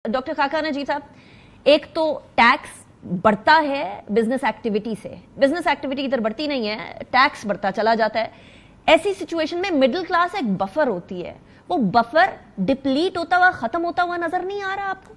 Doctor खाकाना जी साहब, एक तो टैक्स बढ़ता है बिजनेस एक्टिविटी से, बिजनेस एक्टिविटी इधर बढ़ती नहीं है, टैक्स बढ़ता चला जाता है। ऐसी सिचुएशन में मिडिल क्लास एक बफर होती है, वो बफर डिप्लीट होता हुआ खत्म होता हुआ नजर नहीं आ रहा आपको?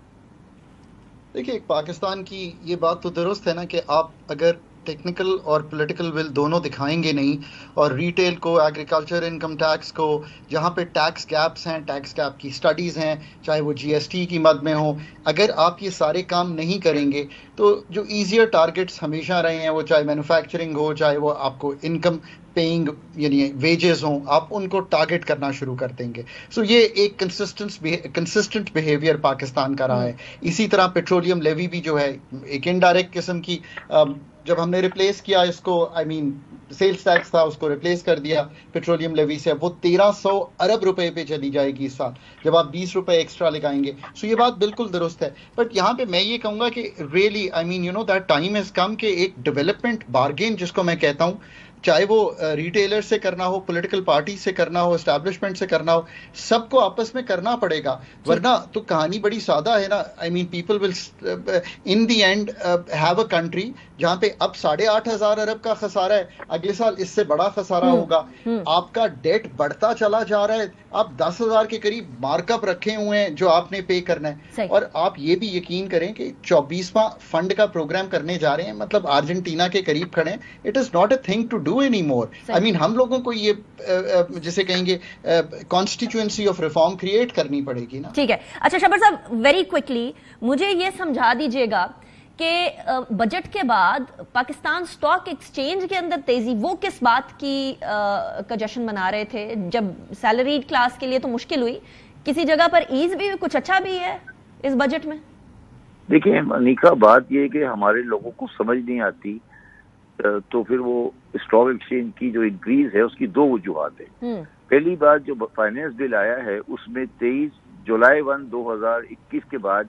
देखिए, पाकिस्तान की ये बात तो दुरुस्त है ना कि आप अगर टेक्निकल और पॉलिटिकल विल दोनों दिखाएंगे नहीं, और रिटेल को, एग्रीकल्चर इनकम टैक्स को, जहाँ पे टैक्स गैप्स हैं, टैक्स गैप की स्टडीज़ हैं, चाहे वो जीएसटी की मद में हो, अगर आप ये सारे काम नहीं करेंगे तो जो ईजियर टारगेट्स हमेशा रहे हैं, वो चाहे मैन्युफैक्चरिंग हो, चाहे वो आपको इनकम पेइंग यानी वेजेस हों, आप उनको टारगेट करना शुरू कर देंगे। सो ये एक कंसिस्टेंट बिहेवियर पाकिस्तान का रहा है। इसी तरह पेट्रोलियम लेवी भी जो है एक इनडायरेक्ट किस्म की, जब हमने रिप्लेस किया इसको, सेल्स टैक्स था उसको रिप्लेस कर दिया पेट्रोलियम लेवी से, अब वो 1300 अरब रुपए पे चली जाएगी इस साल, जब आप 20 रुपए एक्स्ट्रा लगाएंगे। सो ये बात बिल्कुल दुरुस्त है। बट यहाँ पे मैं ये कहूँगा कि really that time has come कि एक डेवलपमेंट बार्गेन जिसको मैं कहता हूँ, चाहे वो रिटेलर से करना हो, पॉलिटिकल पार्टी से करना हो, एस्टैब्लिशमेंट से करना हो, सबको आपस में करना पड़ेगा, वरना तो कहानी बड़ी सादा है ना। People will in the end have a country जहाँ पे अब 8,500 अरब का खसारा है, अगले साल इससे बड़ा खसारा होगा, आपका डेट बढ़ता चला जा रहा है, आप 10,000 के करीब मार्कअप रखे हुए हैं जो आपने पे करना है। और आप ये भी यकीन करें कि 24वां फंड का प्रोग्राम करने जा रहे हैं, मतलब अर्जेंटीना के करीब खड़े हैं। It is not a thing to do any more. हम लोगों को ये जिसे कहेंगे कॉन्स्टिट्यूएंसी ऑफ रिफॉर्म क्रिएट करनी पड़ेगी ना। ठीक है। अच्छा शबर साहब, वेरी क्विकली मुझे ये समझा दीजिएगा कि बजट के बाद पाकिस्तान स्टॉक एक्सचेंज के अंदर तेजी, वो किस बात की का जश्न मना रहे थे? जब सैलरीड क्लास के लिए तो मुश्किल हुई, किसी जगह पर ईज भी, कुछ अच्छा भी है इस बजट में? देखिए अनिका, बात ये है कि हमारे लोगों को समझ नहीं आती, तो फिर वो स्टॉक एक्सचेंज की जो इंक्रीज है उसकी दो वजूहात है। पहली बात, जो फाइनेंस बिल आया है उसमें 23 जुलाई 2021 के बाद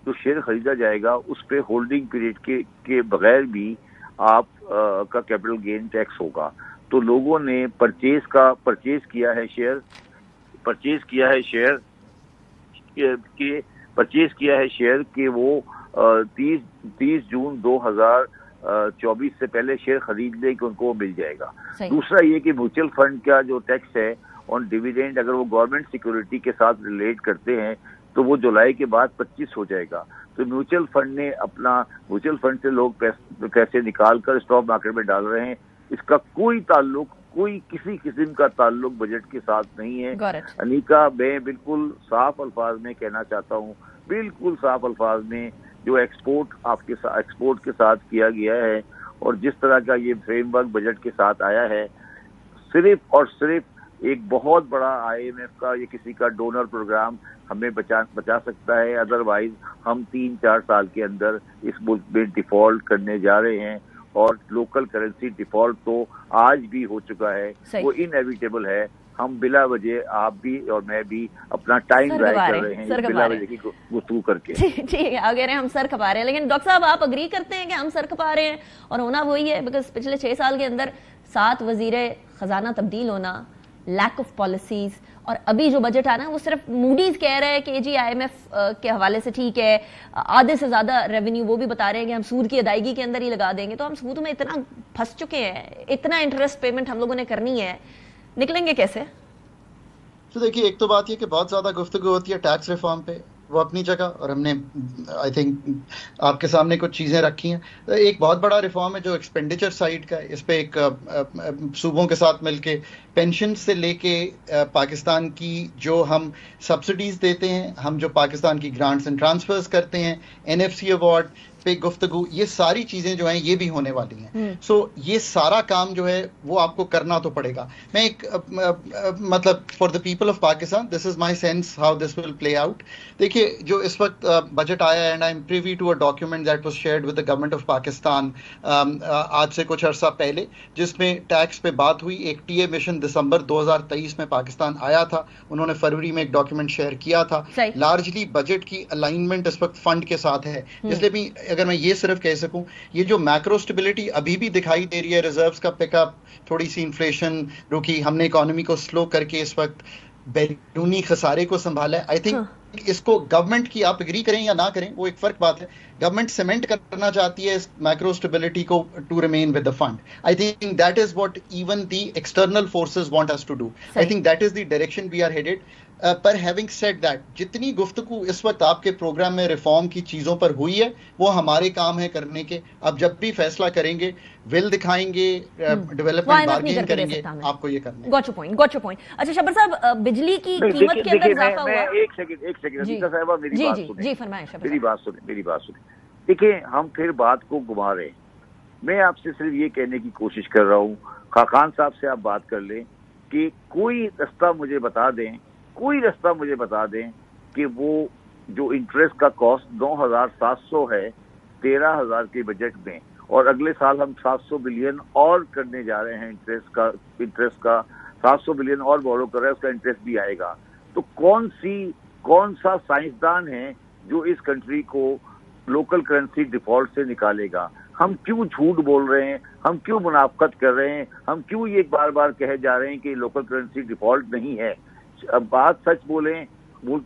जो शेयर खरीदा जाएगा उस पे होल्डिंग पीरियड के बगैर भी आप का कैपिटल गेन टैक्स होगा। तो लोगों ने परचेज किया है शेयर के वो 30 जून 2024 से पहले शेयर खरीद ले कि उनको मिल जाएगा। दूसरा ये कि म्यूचुअल फंड का जो टैक्स है ऑन डिविडेंड, अगर वो गवर्नमेंट सिक्योरिटी के साथ रिलेट करते हैं तो वो जुलाई के बाद 25 हो जाएगा। तो म्यूचुअल फंड से लोग पैसे निकाल कर स्टॉक मार्केट में डाल रहे हैं। इसका कोई किसी किस्म का ताल्लुक बजट के साथ नहीं है। अनिका, मैं बिल्कुल साफ अल्फाज में कहना चाहता हूँ, बिल्कुल साफ अल्फाज में, जो एक्सपोर्ट के साथ किया गया है और जिस तरह का ये फ्रेमवर्क बजट के साथ आया है, सिर्फ और सिर्फ एक बहुत बड़ा IMF का या किसी का डोनर प्रोग्राम हमें बचा सकता है। अदरवाइज हम 3-4 साल के अंदर इस मुल्क में डिफॉल्ट करने जा रहे हैं, और लोकल करेंसी डिफॉल्ट तो आज भी हो चुका है, वो इनएविटेबल है। हम बिला वजह, आप भी और मैं भी अपना टाइम ड्राइव कर रहे हैं बिला वजह की गुफ्तगू करके। ठीक है, अगर हम सर खपा रहे हैं, लेकिन डॉक्टर साहब आप अग्री करते हैं कि हम सर खपा रहे हैं? और होना वही है, बिकॉज पिछले 6 साल के अंदर 7 वजीरे खजाना तब्दील होना, लैक ऑफ पॉलिसीज, और अभी जो बजट आना है वो सिर्फ मूडीज कह रहे हैं कि जी IMF के हवाले से ठीक है, आधे से ज्यादा रेवेन्यू वो भी बता रहे हैं कि हम सूद की अदायगी के अंदर ही लगा देंगे। तो हम सूद में इतना फंस चुके हैं, इतना इंटरेस्ट पेमेंट हम लोगों ने करनी है, निकलेंगे कैसे? तो देखिए, एक तो बात ये कि बहुत ज्यादा गुफ्तगू होती है टैक्स रिफॉर्म पे, वो अपनी जगह, और हमने आई थिंक आपके सामने कुछ चीज़ें रखी हैं। एक बहुत बड़ा रिफॉर्म है जो एक्सपेंडिचर साइड का है। इस पे एक सूबों के साथ मिलके पेंशन से लेके पाकिस्तान की जो हम सब्सिडीज देते हैं, हम जो पाकिस्तान की ग्रांट्स एंड ट्रांसफर्स करते हैं, NFC अवार्ड पे गुफ्तगू, ये सारी चीजें जो हैं ये भी होने वाली हैं। सो ये सारा काम जो है वो आपको करना तो पड़ेगा। मैं एक मतलब for the people of Pakistan, this is my sense how this will play out. देखिए, जो इस वक्त बजट आया है, and I am privy to a document that was shared with the government of Pakistan आज से कुछ अरसा पहले, जिसमें टैक्स पे बात हुई। एक TA मिशन दिसंबर 2023 में पाकिस्तान आया था, उन्होंने फरवरी में एक डॉक्यूमेंट शेयर किया था। लार्जली बजट की अलाइनमेंट इस वक्त फंड के साथ है, इसलिए भी अगर मैं ये सिर्फ कह सकूं, ये जो मैक्रो स्टेबिलिटी अभी भी दिखाई दे रही है, रिजर्व्स का पिकअप, थोड़ी सी इन्फ्लेशन रुकी, हमने इकोनॉमी को स्लो करके इस वक्त बैरूनी खसारे को संभाला है। आई थिंक इसको गवर्नमेंट की, आप एग्री करें या ना करें वो एक फर्क बात है, गवर्नमेंट सीमेंट करना चाहती है इस मैक्रो स्टेबिलिटी को to remain with the fund. I think that is what even the external forces want us to do. I think that is the direction we are headed. पर having said that, जितनी गुफ्तगू इस वक्त आपके programme में reform की चीजों पर हुई है वो हमारे काम है करने के। अब जब भी फैसला करेंगे, विल दिखाएंगे, डेवलपमेंट बार्गेन करेंगे, आपको ये करना है। Got your point. अच्छा शब्बर साहब, बिजली की कीमत के अंदर इजाफा हुआ। एक सेकंड अनीता साहिबा, मेरी बात सुने। देखिए, हम फिर बात को घुमा रहे हैं। मैं आपसे सिर्फ ये कहने की कोशिश कर रहा हूँ, खाकान साहब से आप बात कर लें कि कोई रास्ता मुझे बता दें कि वो जो इंटरेस्ट का कॉस्ट 9,700 है 13,000 के बजट में, और अगले साल हम 700 बिलियन और करने जा रहे हैं इंटरेस्ट का 700 बिलियन और बोरो कर रहे हैं, उसका इंटरेस्ट भी आएगा। तो कौन सा साइंसदान है जो इस कंट्री को लोकल करेंसी डिफॉल्ट से निकालेगा? हम क्यों झूठ बोल रहे हैं, हम क्यों मुनाफकत कर रहे हैं, हम क्यों ये बार बार कहे जा रहे हैं कि लोकल करेंसी डिफॉल्ट नहीं है? अब बात सच बोलें, मुल्क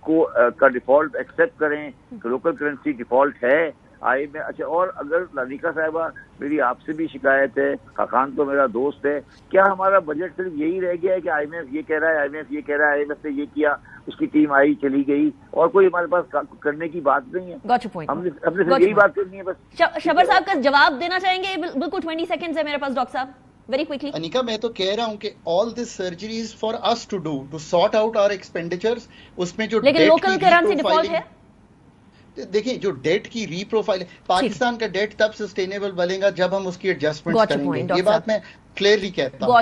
को का डिफॉल्ट एक्सेप्ट करें कि लोकल करेंसी डिफॉल्ट है। अच्छा, और अगर लानिका साहिबा, मेरी आपसे भी शिकायत है, खाकान तो मेरा दोस्त है, क्या हमारा बजट सिर्फ यही रह गया है कि IMF ये कह रहा है, IMF ने ये किया, उसकी टीम आई चली गई, और कोई हमारे पास करने की बात नहीं है? हमने सिर्फ यही बात करनी है बस। शब्बर साहब का जवाब देना चाहेंगे? बिल्कुल 20 सेकंड्स है मेरे पास डॉक्टर साहब, वेरी क्विकली। अनिका, मैं तो कह रहा हूं कि all this surgeries for us to do to sort out our expenditures. उसमें जो लेकिन लोकल करेंसी डिफॉल्ट है, देखिए जो डेट की रीप्रोफाइल, पाकिस्तान का डेट तब सस्टेनेबल बनेगा जब हम उसकी एडजस्टमेंट करेंगे। ये बात मैं क्लियरली कहता हूं।